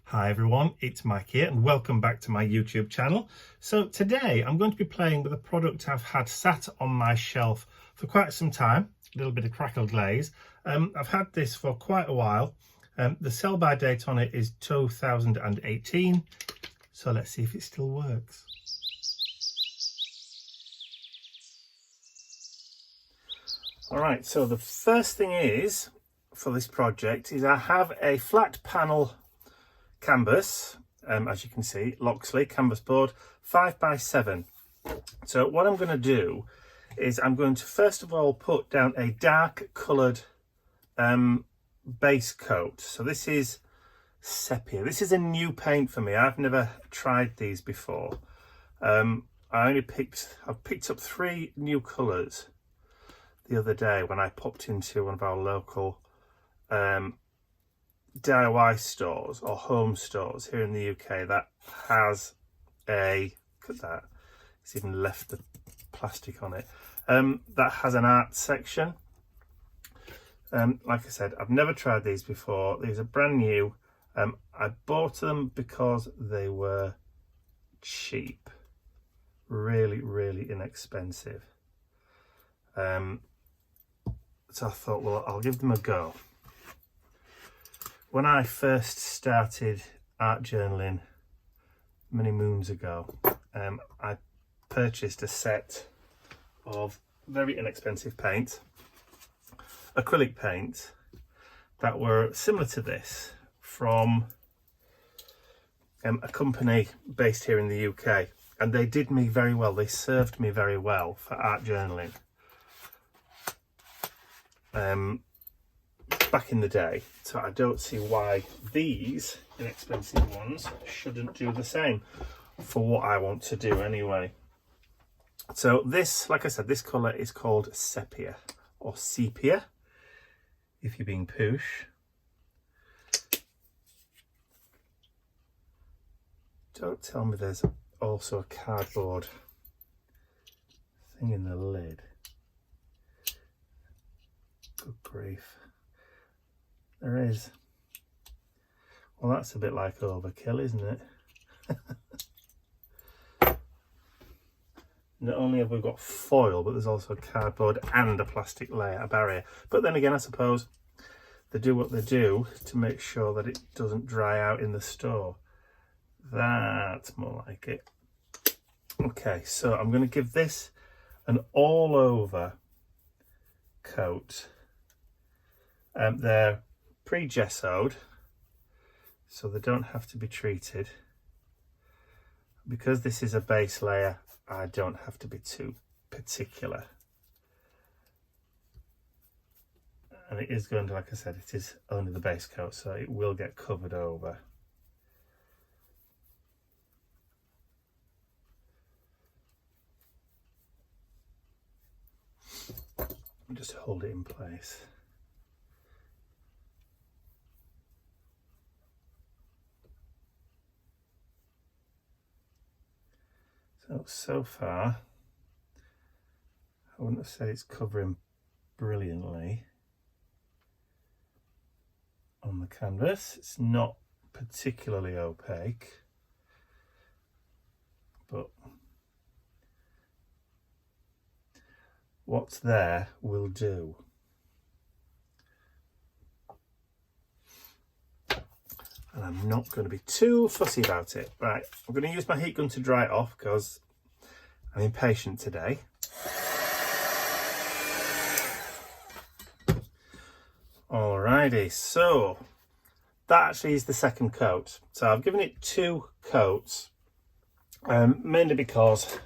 Hi everyone, it's Mike here and welcome back to my YouTube channel. So today I'm going to be playing with a product I've had sat on my shelf for quite some time, a little bit of Crackled Glaze. I've had this for quite a while. The sell-by date on it is 2018, so let's see if it still works. Alright, so the first thing is, for this project, is I have a flat panel canvas, as you can see, Loxley canvas board, 5x7. So what I'm going to do is I'm going to first of all put down a dark coloured base coat. So this is sepia. This is a new paint for me. I've never tried these before. I've picked up 3 new colours the other day when I popped into one of our local DIY stores or home stores here in the UK that has a, look at that, it's even left the plastic on it, that has an art section. Like I said, I've never tried these before. These are brand new. I bought them because they were cheap, really inexpensive. So I thought, well, I'll give them a go. When I first started art journaling many moons ago, I purchased a set of very inexpensive paint, acrylic paint, that were similar to this from a company based here in the UK, and they did me very well. They served me very well for art journaling back in the day, so I don't see why these inexpensive ones shouldn't do the same for what I want to do anyway. So this, like I said, this colour is called sepia or sepia if you're being poosh. Don't tell me there's also a cardboard thing in the lid. Good grief. There is. Well, that's a bit like overkill, isn't it? Not only have we got foil, but there's also cardboard and a plastic layer, a barrier. But then again, I suppose they do what they do to make sure that it doesn't dry out in the store. That's more like it. Okay, so I'm going to give this an all-over coat. They're pre-gessoed, so they don't have to be treated. Because this is a base layer, I don't have to be too particular. And it is going to, like I said, it is only the base coat, so it will get covered over. Just hold it in place. So far, I wouldn't say it's covering brilliantly on the canvas. It's not particularly opaque, but what's there will do. And I'm not going to be too fussy about it. Right, I'm going to use my heat gun to dry it off because I'm impatient today. Alrighty, so that actually is the second coat. So I've given it 2 coats, mainly because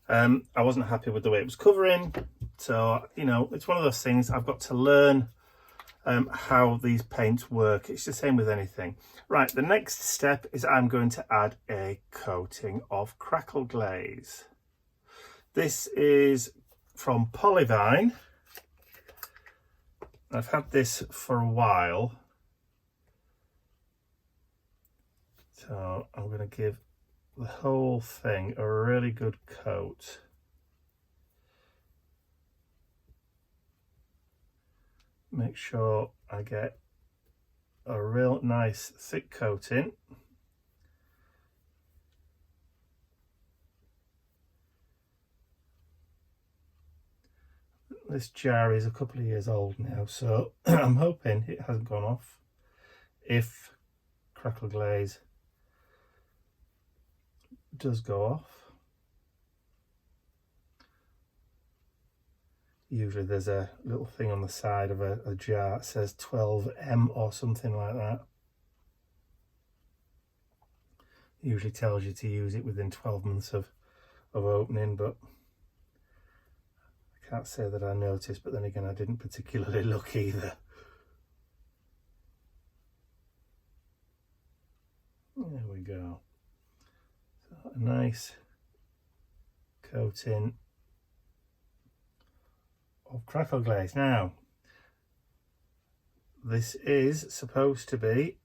I wasn't happy with the way it was covering. So, you know, it's one of those things I've got to learn how these paints work. It's the same with anything. Right, the next step is I'm going to add a coating of Crackled Glaze. This is from Polyvine. I've had this for a while, so I'm going to give the whole thing a really good coat. Make sure I get a real nice thick coating. This jar is a couple of years old now, so I'm hoping it hasn't gone off. If Crackled Glaze does go off, usually there's a little thing on the side of a jar that says 12M or something like that. Usually tells you to use it within 12 months of opening, but I can't say that I noticed, but then again I didn't particularly look either. There we go. So a nice coating of Crackled Glaze. Now, this is supposed to be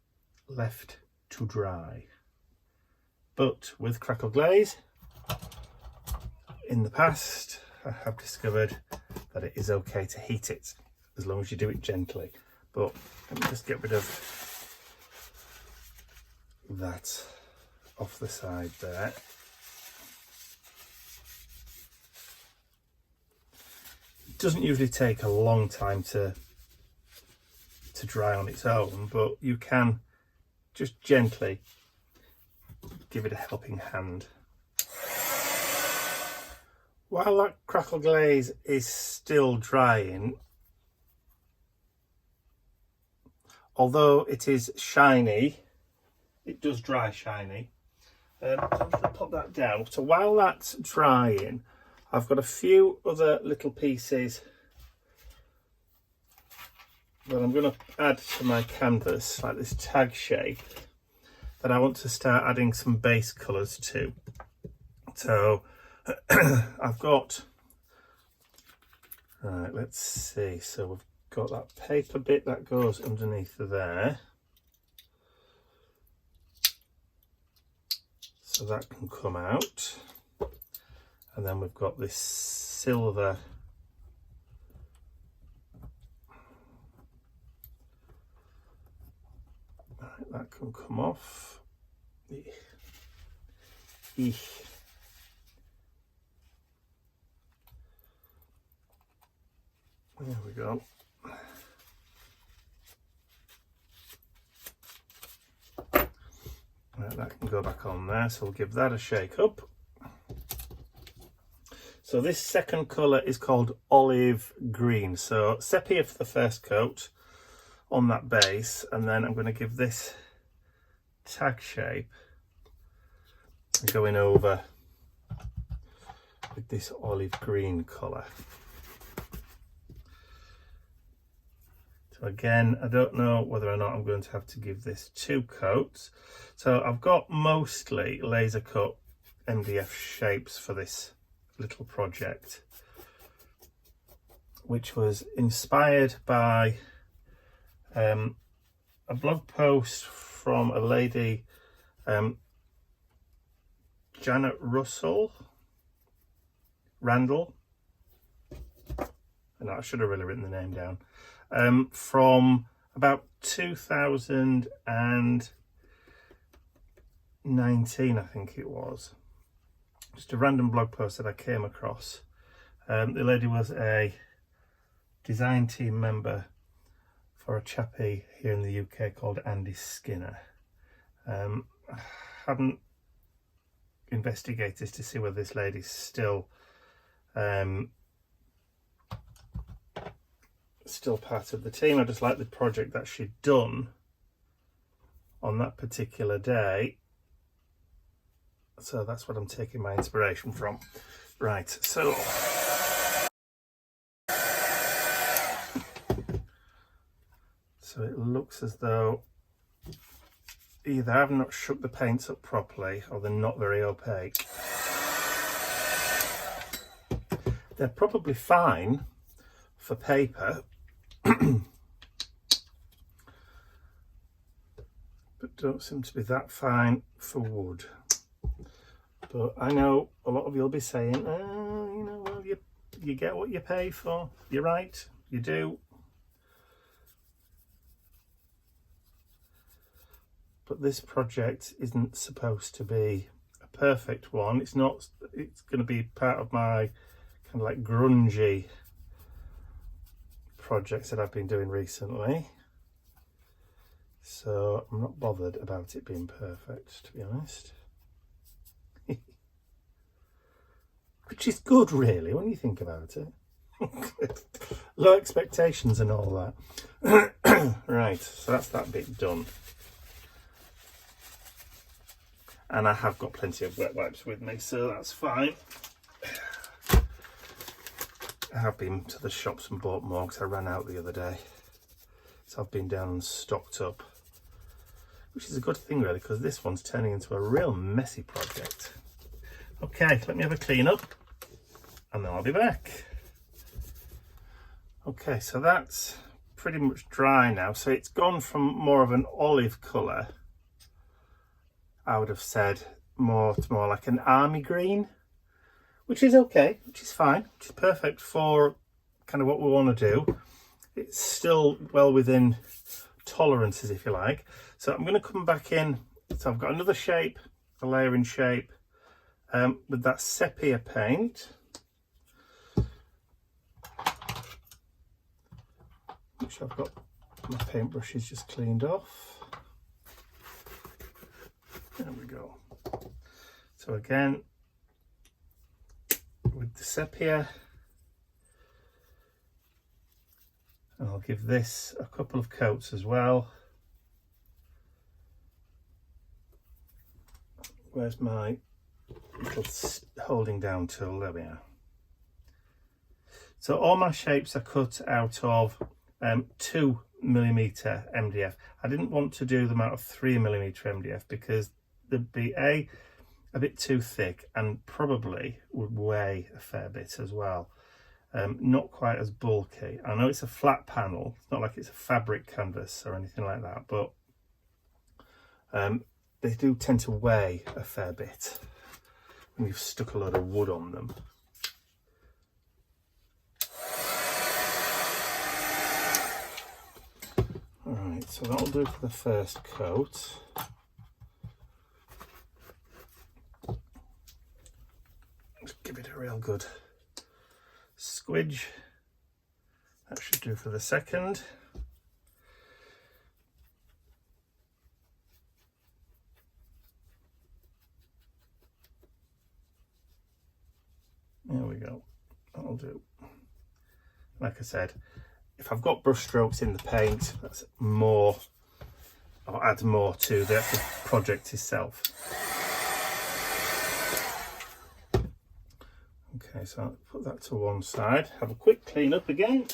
left to dry, but with Crackled Glaze, in the past, I have discovered that it is okay to heat it, as long as you do it gently. But let me just get rid of that off the side there. It doesn't usually take a long time to dry on its own, but you can just gently give it a helping hand. While that Crackled Glaze is still drying, although it is shiny, it does dry shiny. I'm just going to put that down. So while that's drying, I've got a few other little pieces that I'm going to add to my canvas, like this tag shape, that I want to start adding some base colours to. So I've got, right, let's see, so we've got that paper bit that goes underneath there, so that can come out, and then we've got this silver that can come off. Eek. There we go. Right, that can go back on there, so we'll give that a shake up. So this second colour is called olive green. So sepia for the first coat on that base, and then I'm going to give this tag shape going over with this olive green colour. So again, I don't know whether or not I'm going to have to give this 2 coats. So I've got mostly laser cut MDF shapes for this little project, which was inspired by a blog post from a lady, Janet Randall, and I should have really written the name down, from about 2019, I think it was. Just a random blog post that I came across. The lady was a design team member for a chappie here in the UK called Andy Skinner. I haven't investigated to see whether this lady's still part of the team. I just like the project that she'd done on that particular day, so that's what I'm taking my inspiration from. Right, so it looks as though either I've not shook the paints up properly or they're not very opaque. They're probably fine for paper, but don't seem to be that fine for wood. But I know a lot of you'll be saying, you know, well, you get what you pay for. You're right, you do. but this project isn't supposed to be a perfect one. It's not. It's going to be part of my kind of like grungy projects that I've been doing recently. So I'm not bothered about it being perfect, to be honest. Which is good, really, when you think about it. Low expectations and all that. Right, so that's that bit done. And I have got plenty of wet wipes with me, so that's fine. I have been to the shops and bought more because I ran out the other day. So I've been down and stocked up. Which is a good thing, really, because this one's turning into a real messy project. Okay, let me have a clean up and then I'll be back. Okay, so that's pretty much dry now. So it's gone from more of an olive colour, I would have said, more to more like an army green, which is okay, which is fine, which is perfect for kind of what we want to do. It's still well within tolerances, if you like. So I'm going to come back in. So I've got another shape, a layering shape, with that sepia paint, which I've got my paintbrushes just cleaned off. There we go. So again, with the sepia, and I'll give this a couple of coats as well. Where's my little holding down tool? There we are. So all my shapes are cut out of 2mm MDF. I didn't want to do them out of 3mm MDF because they'd be a bit too thick and probably would weigh a fair bit as well. Not quite as bulky. I know it's a flat panel, it's not like it's a fabric canvas or anything like that, but they do tend to weigh a fair bit when you've stuck a load of wood on them. Alright, so that'll do for the first coat. Just give it a real good squidge. That should do for the second. There we go, that'll do. Like I said, if I've got brush strokes in the paint, that's more, I'll add more to the actual project itself. Okay, so I'll put that to one side, have a quick clean up again,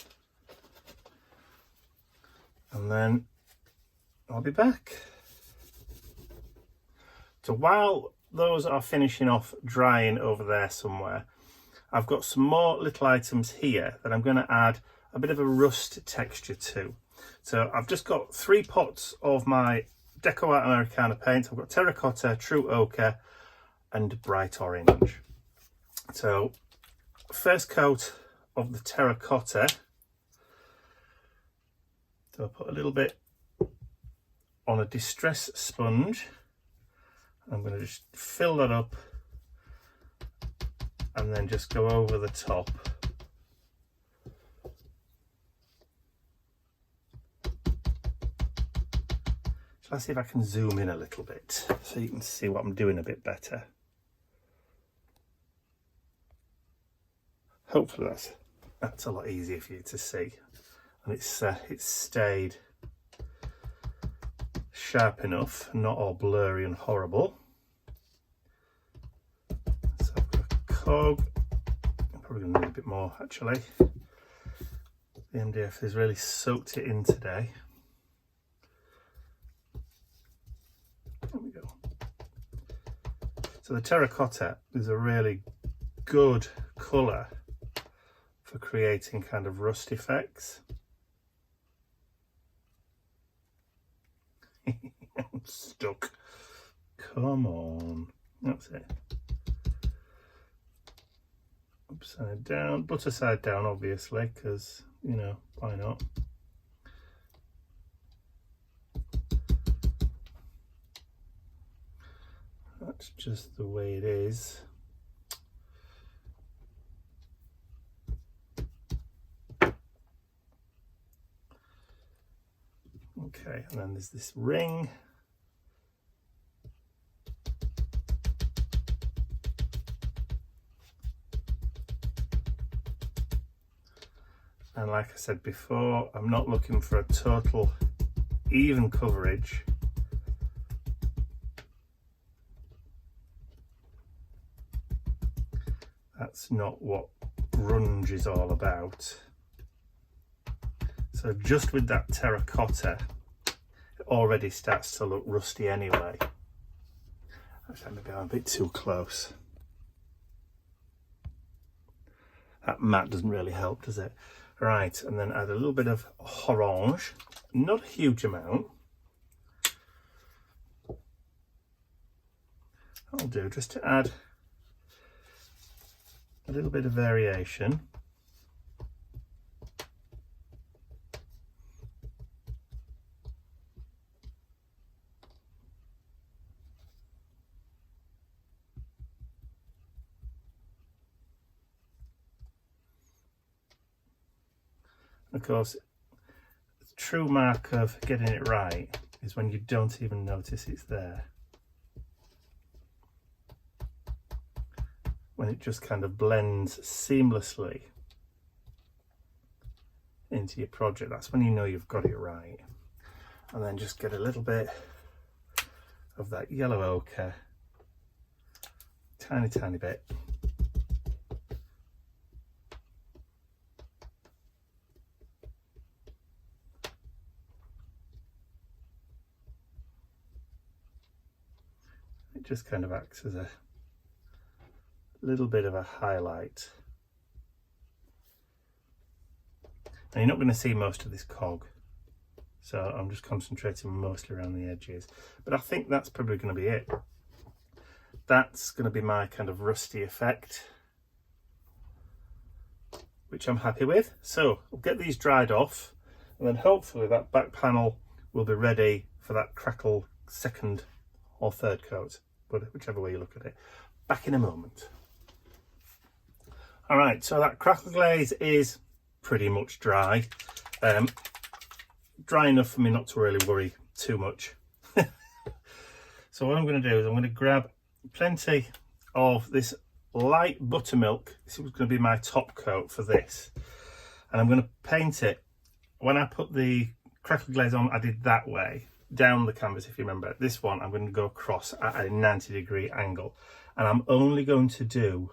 and then I'll be back. So while those are finishing off drying over there somewhere, I've got some more little items here that I'm going to add a bit of a rust texture to. So I've just got 3 pots of my Deco Art Americana paint. I've got terracotta, true ochre and bright orange. So first coat of the terracotta, so I'll put a little bit on a distress sponge. I'm going to just fill that up and then just go over the top. So let's see if I can zoom in a little bit so you can see what I'm doing a bit better. Hopefully that's a lot easier for you to see, and it's stayed sharp enough, not all blurry and horrible. So I've got a cog. I'm probably going to need a bit more actually. The MDF has really soaked it in today. There we go. So the terracotta is a really good colour for creating kind of rust effects. I'm stuck. Come on. That's it. Upside down, butter side down obviously, because, you know, why not? that just the way it is. Okay, and then there's this ring. And like I said before, I'm not looking for a total even coverage. That's not what grunge is all about. So just with that terracotta, it already starts to look rusty anyway. Actually, maybe I'm a bit too close. That matte doesn't really help, does it? Right, and then add a little bit of orange, not a huge amount. I'll do just to add a little bit of variation. Of course, the true mark of getting it right is when you don't even notice it's there. When it just kind of blends seamlessly into your project, that's when you know you've got it right. And then just get a little bit of that yellow ochre, tiny bit. It just kind of acts as a little bit of a highlight. And you're not going to see most of this cog, so I'm just concentrating mostly around the edges. But I think that's probably going to be it. That's going to be my kind of rusty effect, which I'm happy with. So I'll get these dried off, and then hopefully that back panel will be ready for that crackle second or third coat, but whichever way you look at it. Back in a moment. All right, so that crackle glaze is pretty much dry. Dry enough for me not to really worry too much. So what I'm going to do is I'm going to grab plenty of this light buttermilk. This is going to be my top coat for this. And I'm going to paint it. When I put the crackle glaze on, I did that way, down the canvas, if you remember. This one, I'm going to go across at a 90-degree angle. And I'm only going to do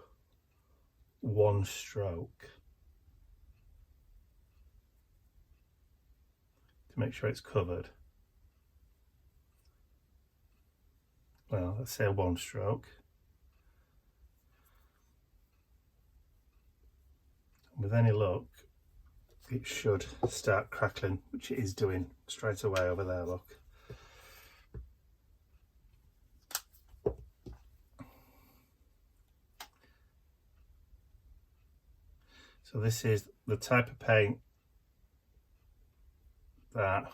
one stroke to make sure it's covered. Well, let's say one stroke. With any luck, it should start crackling, which it is doing straight away over there, look. So this is the type of paint that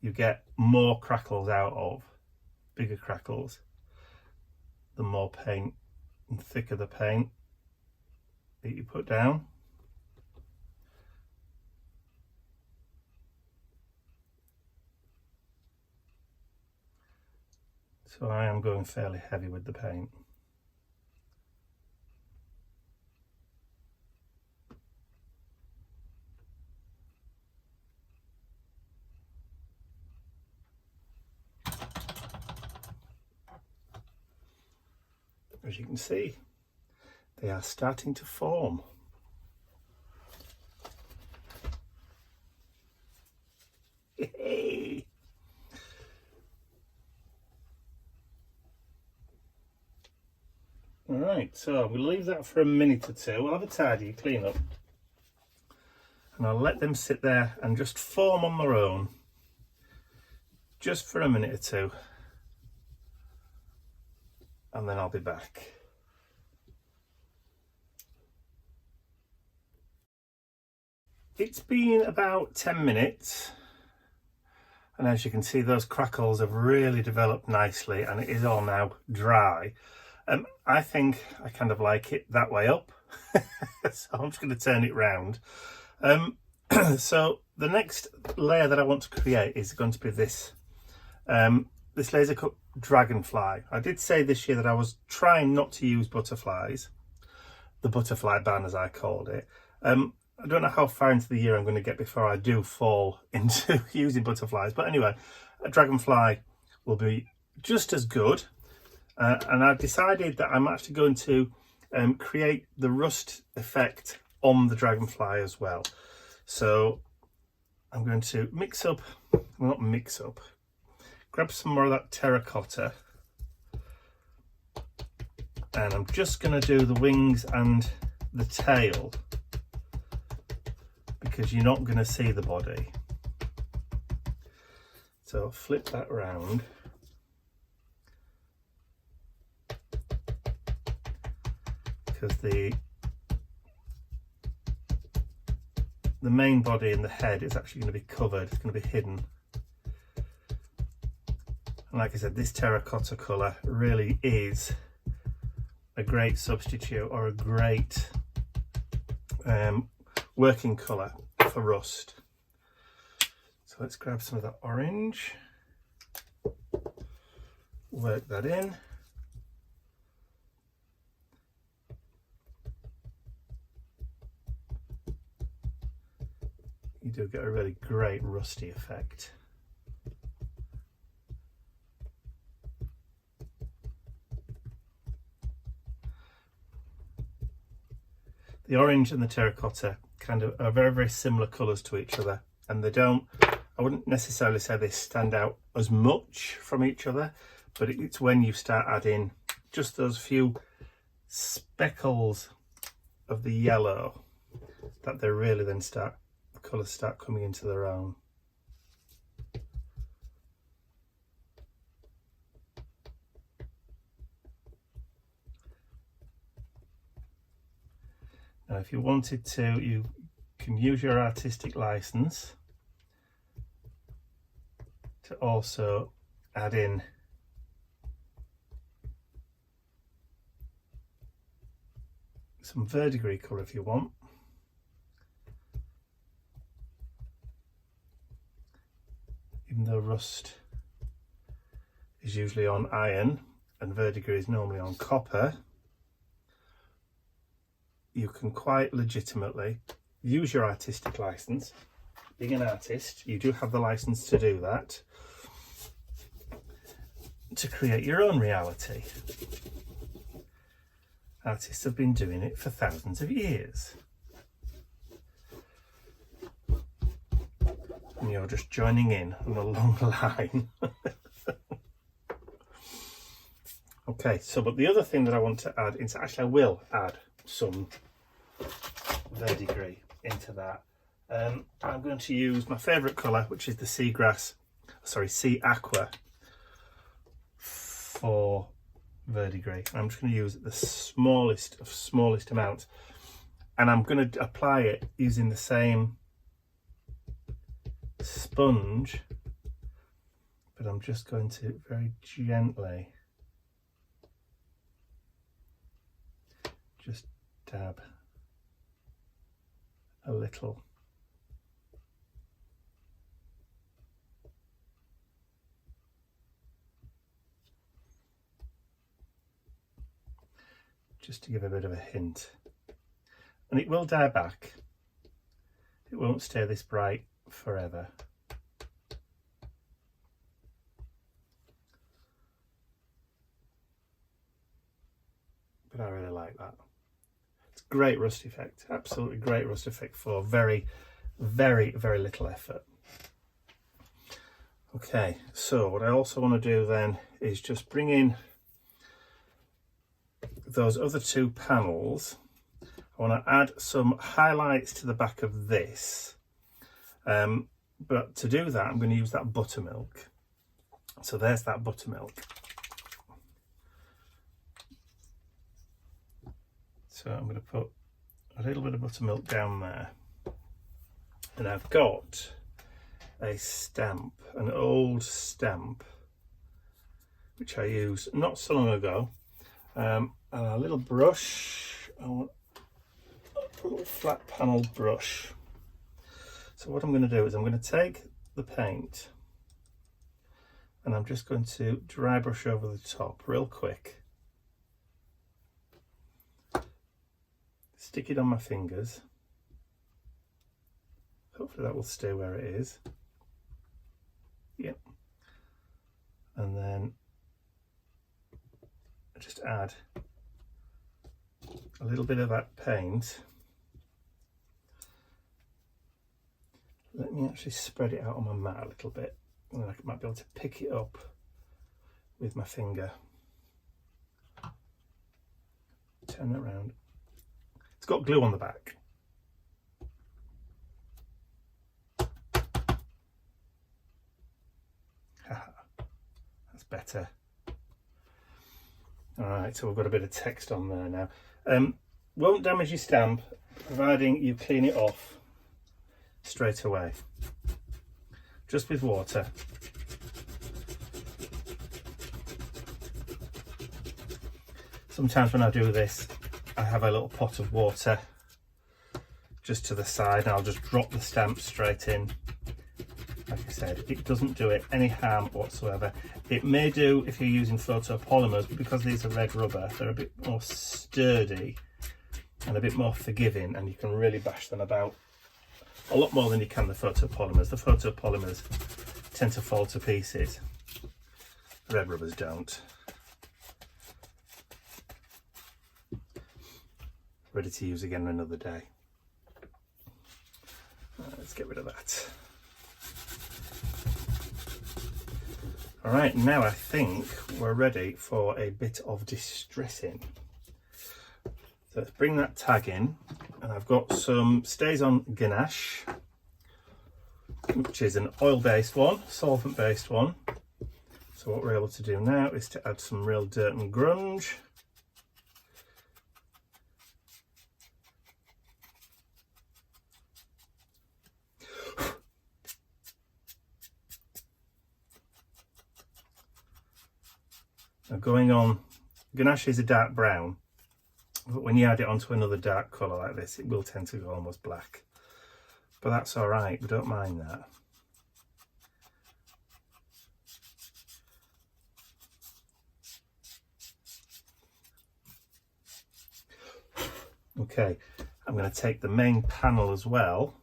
you get more crackles out of, bigger crackles, the more paint and thicker the paint that you put down. So I am going fairly heavy with the paint. As you can see, they are starting to form. Hey. All right, so we'll leave that for a minute or two. We'll have a tidy clean up, and I'll let them sit there and just form on their own, just for a minute or two. And then I'll be back. It's been about 10 minutes And as you can see, those crackles have really developed nicely, and it is all now dry. I think I kind of like it that way up. So I'm just going to turn it round. So the next layer that I want to create is going to be this this laser cut dragonfly. I did say this year that I was trying not to use butterflies, the butterfly ban as I called it. I don't know how far into the year I'm going to get before I do fall into using butterflies, but anyway, a dragonfly will be just as good. And I've decided that I'm actually going to create the rust effect on the dragonfly as well. So I'm going to mix up, well, not mix up, grab some more of that terracotta, and I'm just going to do the wings and the tail because you're not going to see the body. So flip that round. Because the main body and the head is actually going to be covered, it's going to be hidden. And like I said, this terracotta colour really is a great substitute or a great working colour for rust. So let's grab some of that orange, work that in. You do get a really great rusty effect. The orange and the terracotta kind of are very, very similar colours to each other, and they don't, I wouldn't necessarily say they stand out as much from each other, but it's when you start adding just those few speckles of the yellow that they really then start, the colours start coming into their own. Now, if you wanted to, you can use your artistic license to also add in some verdigre colour if you want. Even though rust is usually on iron and verdigre is normally on copper, you can quite legitimately use your artistic license. Being an artist, you do have the license to do that, to create your own reality. Artists have been doing it for thousands of years. And you're just joining in on a long line. Okay, so but the other thing that I want to add is, actually I will add some verdigre into that. I'm going to use my favourite colour, which is the sea aqua, for verdigre. I'm just going to use the smallest amount, and I'm going to apply it using the same sponge, but I'm just going to very gently just dab a little. Just to give a bit of a hint. And it will dye back. It won't stay this bright forever. But I really like that. It's a great rust effect, absolutely great rust effect for very, very, very little effort. Okay, so what I also want to do then is just bring in those other two panels. I want to add some highlights to the back of this, but to do that I'm going to use that buttermilk. So there's that buttermilk. So I'm going to put a little bit of buttermilk down there, and I've got a stamp, an old stamp, which I used not so long ago. And a little brush, a little flat panelled brush. So what I'm going to do is I'm going to take the paint and I'm just going to dry brush over the top real quick. Stick it on my fingers. Hopefully that will stay where it is. Yep. And then just add a little bit of that paint. Let me actually spread it out on my mat a little bit, and then I might be able to pick it up with my finger. Turn it around. It's got glue on the back. That's better. Alright, so we've got a bit of text on there now. Won't damage your stamp, providing you clean it off straight away. Just with water. Sometimes when I do this, I have a little pot of water just to the side and I'll just drop the stamp straight in. Like I said, it doesn't do it any harm whatsoever. It may do if you're using photopolymers, but because these are red rubber, they're a bit more sturdy and a bit more forgiving, and you can really bash them about a lot more than you can the photopolymers. The photopolymers tend to fall to pieces. The red rubbers don't. Ready to use again another day. Let's get rid of that. All right, now I think we're ready for a bit of distressing. So let's bring that tag in, and I've got some Stays On Ganache, which is an oil-based one, solvent-based one. So what we're able to do now is to add some real dirt and grunge. Now going on, Ganache is a dark brown, but when you add it onto another dark colour like this, it will tend to go almost black. But that's all right, we don't mind that. Okay, I'm going to take the main panel as well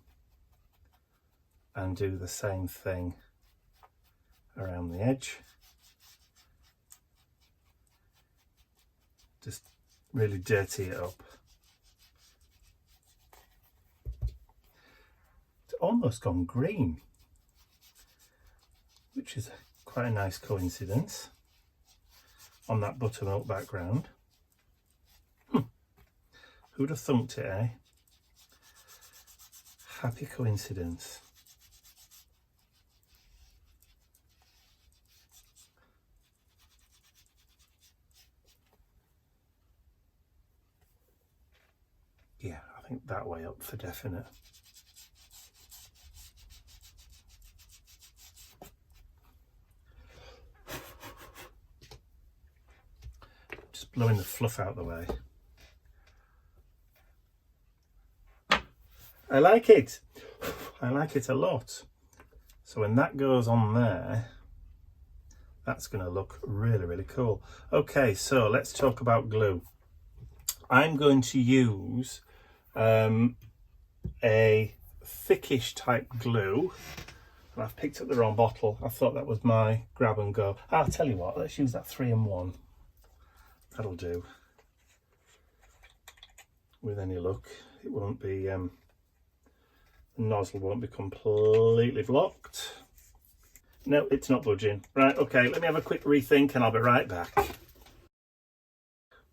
and do the same thing around the edge. Just really dirty it up. It's almost gone green, which is quite a nice coincidence on that buttermilk background. Who'd have thunked it, eh? Happy coincidence. Yeah, I think that way up for definite. Just blowing the fluff out the way. I like it. I like it a lot. So when that goes on there, that's going to look really, really cool. Okay, so let's talk about glue. I'm going to use a thickish type glue, and I've picked up the wrong bottle. I thought that was my grab and go. I'll tell you what, let's use that 3-in-1. That'll do. With any luck, it won't be, the nozzle won't be completely blocked. No, it's not budging. Right, okay, let me have a quick rethink and I'll be right back.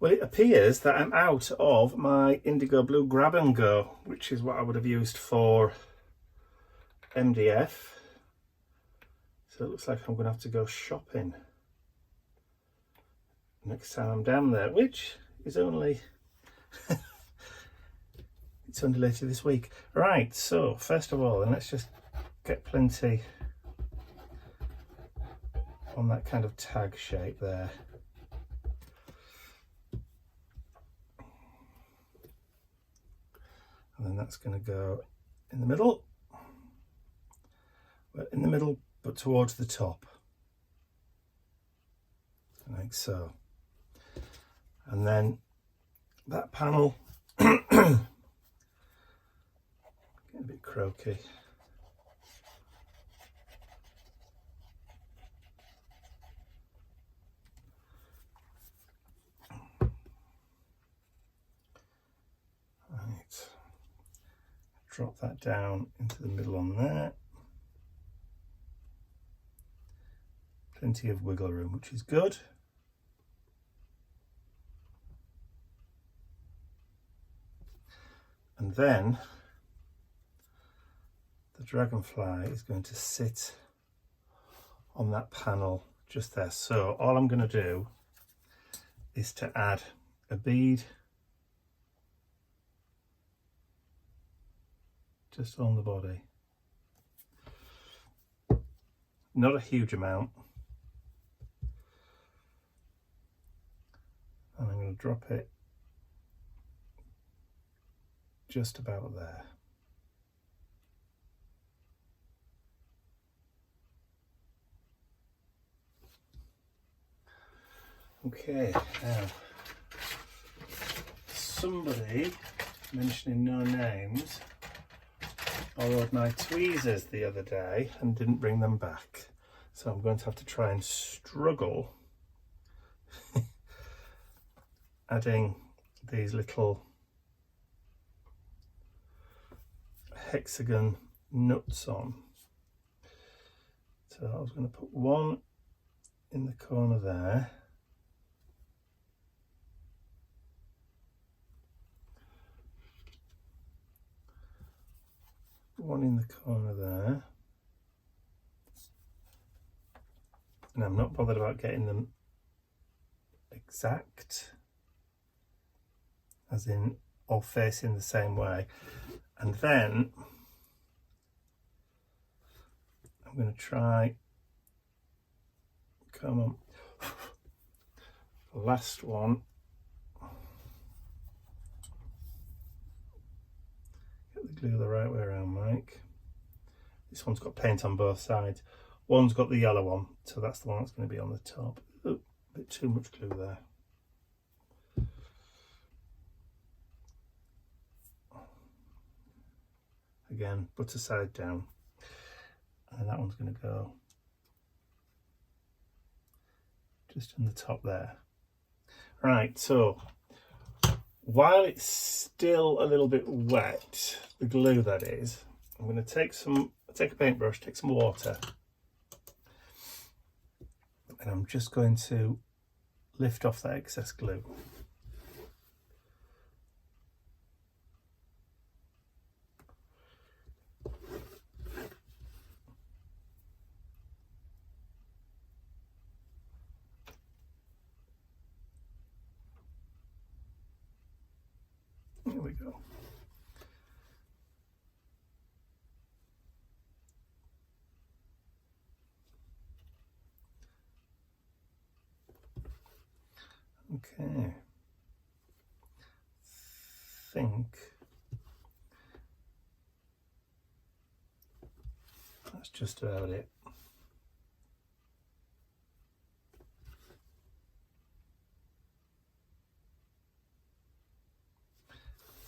Well, it appears that I'm out of my indigo blue grab and go, which is what I would have used for MDF. So it looks like I'm going to have to go shopping next time I'm down there, which is only it's only later this week. Right, so first of all, and let's just get plenty on that kind of tag shape there. And then that's going to go in the middle. Well, in the middle, but towards the top. Like so. And then that panel, getting a bit croaky. Right, drop that down into the middle on there. Plenty of wiggle room, which is good. And then the dragonfly is going to sit on that panel just there. So all I'm going to do is to add a bead just on the body. Not a huge amount. And I'm going to drop it just about there. Okay, now somebody, mentioning no names, borrowed my tweezers the other day and didn't bring them back. So I'm going to have to try and struggle adding these little hexagon nuts on. So I was going to put one in the corner there. One in the corner there. And I'm not bothered about getting them exact, as in all facing the same way. And then I'm going to try, come on, the last one. Get the glue the right way around, Mike. This one's got paint on both sides. One's got the yellow one, so that's the one that's going to be on the top. Ooh, a bit too much glue there. Again, butter side down, and that one's going to go just on the top there. Right, so while it's still a little bit wet, the glue that is, I'm going to take a paintbrush, take some water, and I'm just going to lift off that excess glue. There we go. Okay. Think that's just about it.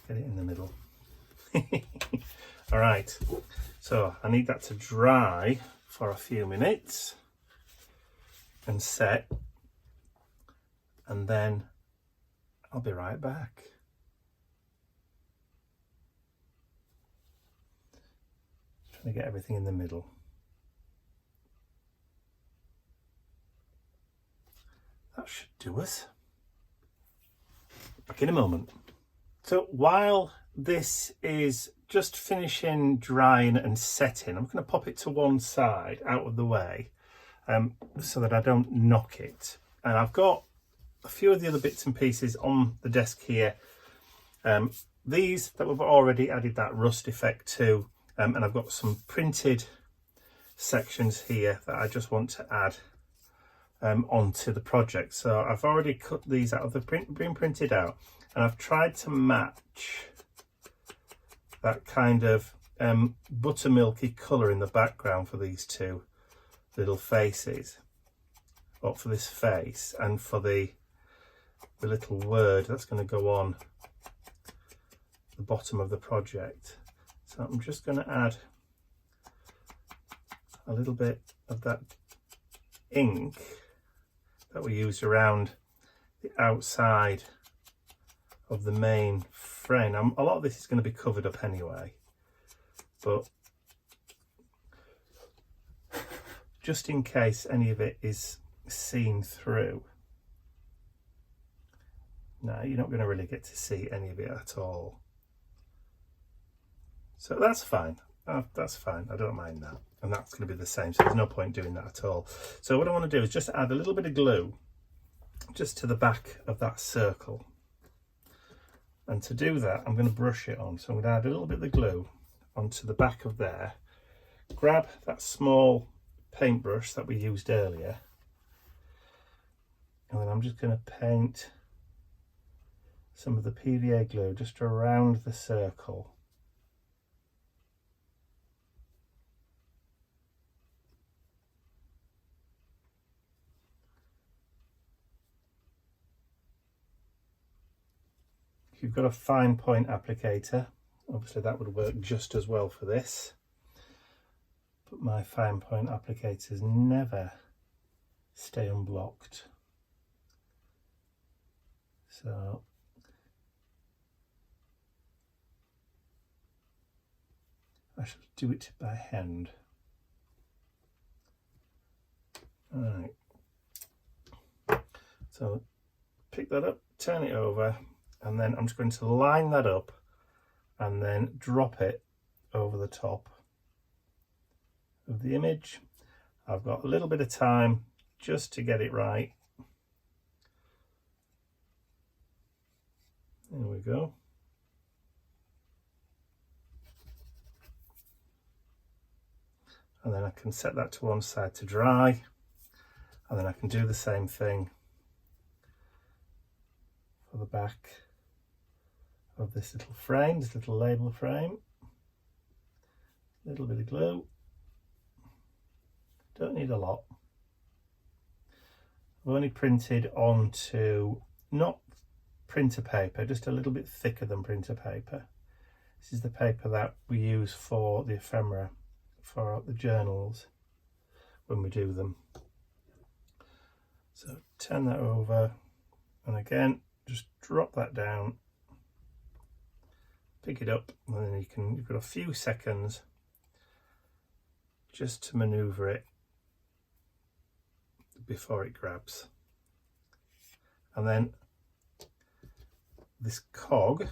Get it in the middle. All right, so I need that to dry for a few minutes and set, and then I'll be right back. Trying to get everything in the middle. That should do us. Back in a moment. So while this is just finishing drying and setting, I'm going to pop it to one side out of the way so that I don't knock it. And I've got a few of the other bits and pieces on the desk here. These that we've already added that rust effect to, and I've got some printed sections here that I just want to add onto the project. So I've already cut these out, they've been printed out, and I've tried to match that kind of buttermilky colour in the background for these two little faces, or for this face, and for the little word that's going to go on the bottom of the project. So I'm just going to add a little bit of that ink that we used around the outside of the main frame. A lot of this is going to be covered up anyway, but just in case any of it is seen through. No, you're not going to really get to see any of it at all. So that's fine. That's fine. I don't mind that. And that's going to be the same. So there's no point doing that at all. So what I want to do is just add a little bit of glue just to the back of that circle. And to do that, I'm going to brush it on. So I'm going to add a little bit of the glue onto the back of there. Grab that small paintbrush that we used earlier. And then I'm just going to paint some of the PVA glue just around the circle. If you've got a fine point applicator, obviously that would work just as well for this, but my fine point applicators never stay unblocked. So I shall do it by hand. Alright, so pick that up, turn it over, and then I'm just going to line that up and then drop it over the top of the image. I've got a little bit of time just to get it right. There we go. And then I can set that to one side to dry, and then I can do the same thing for the back of this little frame, this little label frame. A little bit of glue, don't need a lot. I've only printed onto, not printer paper, just a little bit thicker than printer paper. This is the paper that we use for the ephemera, for the journals when we do them. So turn that over, and again just drop that down, pick it up, and then you've got a few seconds just to maneuver it before it grabs. And then this cog,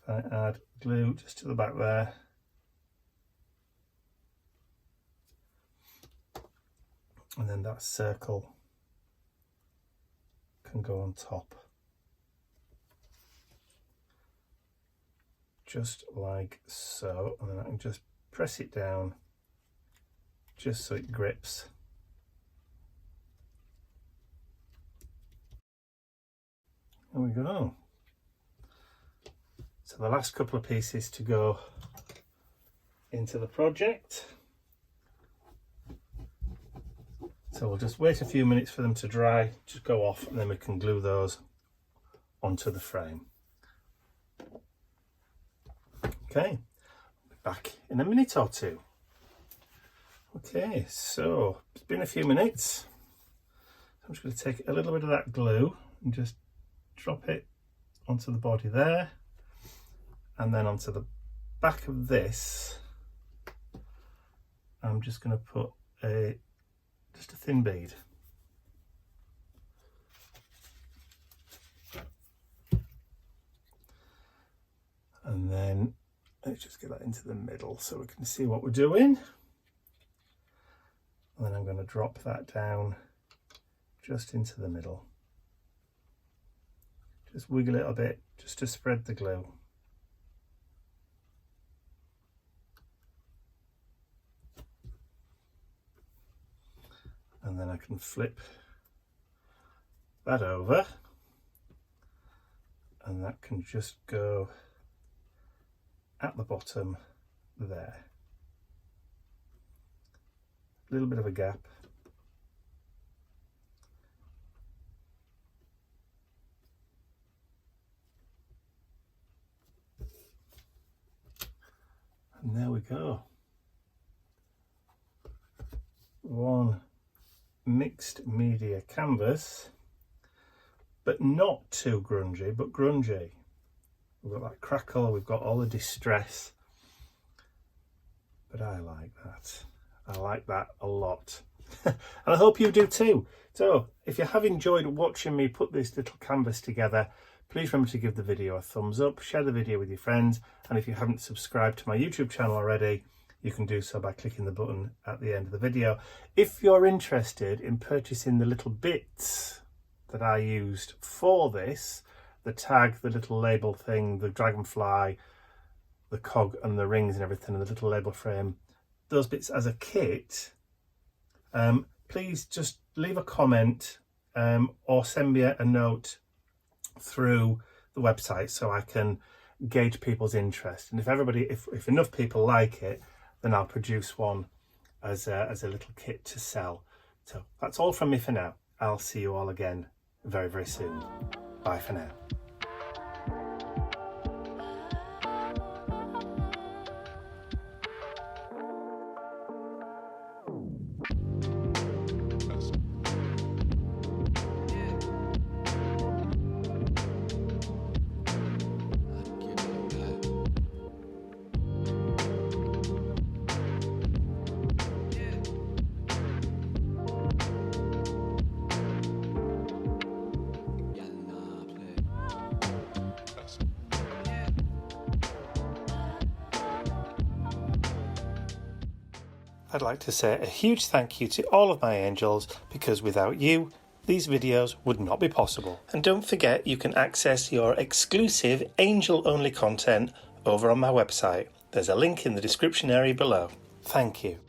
if I add glue just to the back there, and then that circle can go on top, just like so, and then I can just press it down just so it grips. There we go. So the last couple of pieces to go into the project. So we'll just wait a few minutes for them to dry, just go off, and then we can glue those onto the frame. Okay, I'll be back in a minute or two. Okay, so it's been a few minutes. I'm just going to take a little bit of that glue and just drop it onto the body there, and then onto the back of this I'm just going to put just a thin bead. And then let's just get that into the middle so we can see what we're doing. And then I'm going to drop that down just into the middle. Just wiggle it a bit just to spread the glue. and then I can flip that over, and that can just go at the bottom there. A little bit of a gap. And there we go. One mixed media canvas, but not too grungy, but grungy. We've got that crackle, we've got all the distress, but I like that. I like that a lot. And I hope you do too. So if you have enjoyed watching me put this little canvas together, please remember to give the video a thumbs up, share the video with your friends, and if you haven't subscribed to my YouTube channel already, you can do so by clicking the button at the end of the video. If you're interested in purchasing the little bits that I used for this, the tag, the little label thing, the dragonfly, the cog and the rings and everything, and the little label frame, those bits as a kit, please just leave a comment or send me a note through the website so I can gauge people's interest. And if enough people like it, then I'll produce one as a little kit to sell. So that's all from me for now. I'll see you all again very, very soon. Bye for now. I'd like to say a huge thank you to all of my angels, because without you, these videos would not be possible. And don't forget, you can access your exclusive angel-only content over on my website. There's a link in the description area below. Thank you.